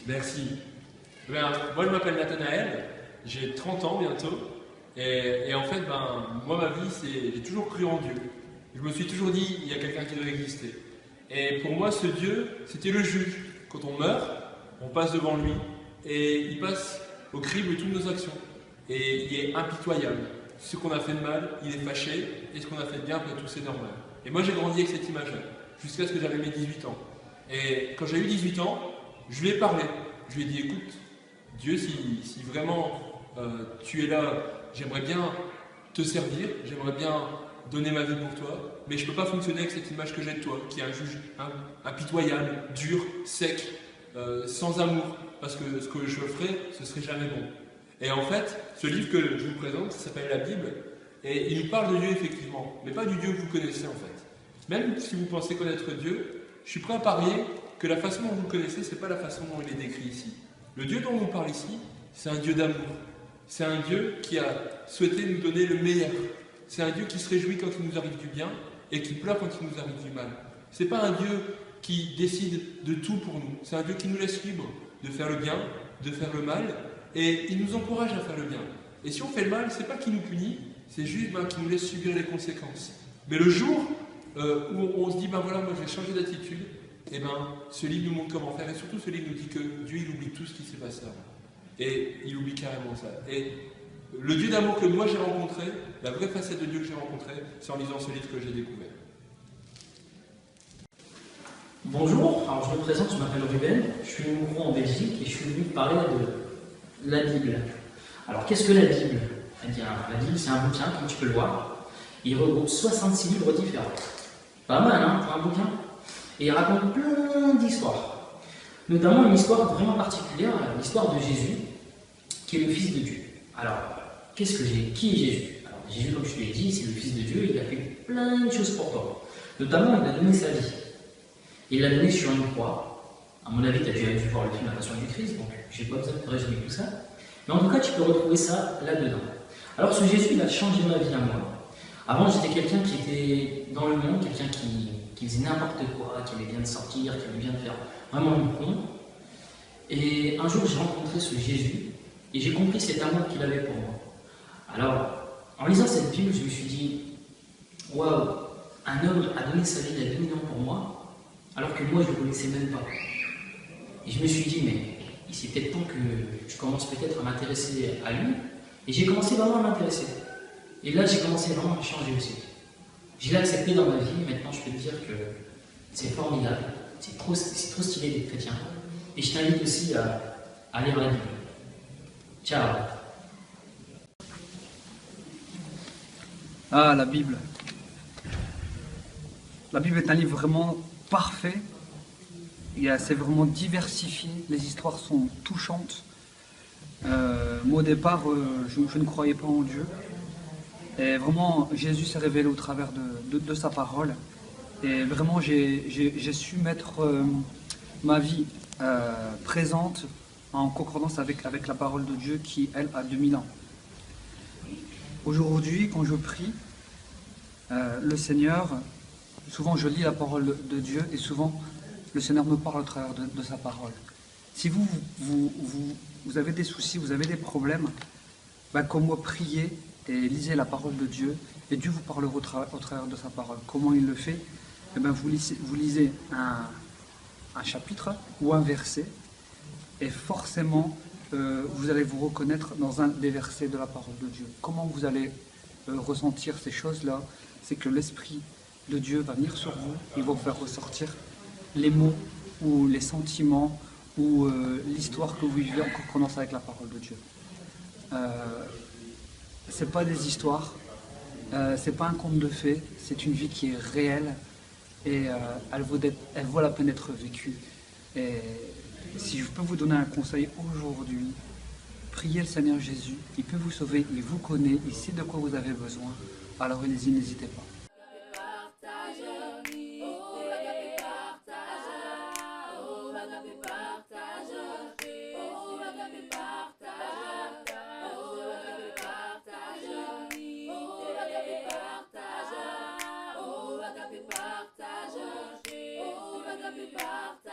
Merci. Moi, je m'appelle Nathanaël, j'ai 30 ans bientôt. Et en fait, moi, ma vie, j'ai toujours cru en Dieu. Je me suis toujours dit, il y a quelqu'un qui doit exister. Et pour moi, ce Dieu, c'était le juge. Quand on meurt, on passe devant lui et il passe au crible de toutes nos actions. Et il est impitoyable. Ce qu'on a fait de mal, il est fâché, et ce qu'on a fait de bien, après tout, c'est normal. Et moi, j'ai grandi avec cette image-là, jusqu'à ce que j'avais mes 18 ans. Et quand j'ai eu 18 ans, je lui ai parlé. Je lui ai dit, écoute, Dieu, si vraiment tu es là, j'aimerais bien te servir, j'aimerais bien donner ma vie pour toi, mais je ne peux pas fonctionner avec cette image que j'ai de toi, qui est un juge impitoyable, dur, sec, sans amour, parce que ce que je ferais, ce serait jamais bon. Et en fait, ce livre que je vous présente, ça s'appelle la Bible, et il nous parle de Dieu effectivement, mais pas du Dieu que vous connaissez en fait. Même si vous pensez connaître Dieu, je suis prêt à parier que la façon dont vous le connaissez, ce n'est pas la façon dont il est décrit ici. Le Dieu dont on parle ici, c'est un Dieu d'amour. C'est un Dieu qui a souhaité nous donner le meilleur. C'est un Dieu qui se réjouit quand il nous arrive du bien et qui pleure quand il nous arrive du mal. Ce n'est pas un Dieu qui décide de tout pour nous. C'est un Dieu qui nous laisse libres de faire le bien, de faire le mal, et il nous encourage à faire le bien. Et si on fait le mal, ce n'est pas qu'il nous punit, c'est juste qu'il nous laisse subir les conséquences. Mais le jour où on se dit, voilà, moi je vais changer d'attitude, et ce livre nous montre comment faire, et surtout ce livre nous dit que Dieu, il oublie tout ce qui s'est passé avant. Et il oublie carrément ça. Et le Dieu d'amour que moi j'ai rencontré, la vraie facette de Dieu que j'ai rencontré, c'est en lisant ce livre que j'ai découvert. Bonjour, alors je me présente, je m'appelle Ruben, je suis nouveau en Belgique et je suis venu parler de la Bible. Alors qu'est-ce que la Bible? Eh bien, la Bible c'est un bouquin, comme tu peux le voir. Il regroupe 66 livres différents. Pas mal, hein, pour un bouquin. Et il raconte plein d'histoires. Notamment une histoire vraiment particulière, l'histoire de Jésus, qui est le Fils de Dieu. Alors, qui est Jésus? Alors, Jésus, comme je te l'ai dit, c'est le Fils de Dieu, il a fait plein de choses pour toi. Notamment, il a donné sa vie. Il l'a donné sur une croix. À mon avis, tu as déjà dû voir le film La Passion du Christ, donc je n'ai pas besoin de résumer tout ça. Mais en tout cas, tu peux retrouver ça là-dedans. Alors, ce Jésus, il a changé ma vie à moi. Avant, j'étais quelqu'un qui était dans le monde, quelqu'un qui faisait n'importe quoi, qui aimait bien de sortir, qui aimait bien de faire vraiment le con. Et un jour, j'ai rencontré ce Jésus et j'ai compris cet amour qu'il avait pour moi. Alors, en lisant cette Bible, je me suis dit, waouh, un homme a donné sa vie, il a donné nom pour moi, alors que moi, je ne le connaissais même pas. Et je me suis dit, mais il c'est peut-être temps que je commence peut-être à m'intéresser à lui. Et j'ai commencé vraiment à m'intéresser. Et là, j'ai commencé vraiment à changer aussi. Je l'ai accepté dans ma vie, maintenant je peux te dire que c'est formidable, c'est trop stylé d'être chrétien. Et je t'invite aussi à lire la Bible. Ciao. Ah, la Bible. La Bible est un livre vraiment parfait. C'est vraiment diversifié. Les histoires sont touchantes. Moi, au départ, je ne croyais pas en Dieu. Et vraiment, Jésus s'est révélé au travers de sa parole. Et vraiment, j'ai su mettre ma vie présente en concordance avec la parole de Dieu qui, elle, a 2000 ans. Aujourd'hui, quand je prie, le Seigneur, souvent je lis la parole de Dieu et souvent le Seigneur me parle au travers de sa parole. Si vous avez des soucis, vous avez des problèmes, comme moi, priez et lisez la parole de Dieu et Dieu vous parlera au travers de sa parole. Comment il le fait? Vous lisez un chapitre ou un verset et forcément vous allez vous reconnaître dans un des versets de la parole de Dieu. Comment vous allez ressentir ces choses-là? C'est que l'Esprit de Dieu va venir sur vous, il va vous faire ressortir les mots ou les sentiments ou l'histoire que vous vivez en concordance avec la parole de Dieu. C'est pas des histoires, c'est pas un conte de fées, c'est une vie qui est réelle et elle vaut la peine d'être vécue. Et si je peux vous donner un conseil aujourd'hui, priez le Seigneur Jésus, il peut vous sauver, il vous connaît, il sait de quoi vous avez besoin, alors allez-y, n'hésitez pas. Partage.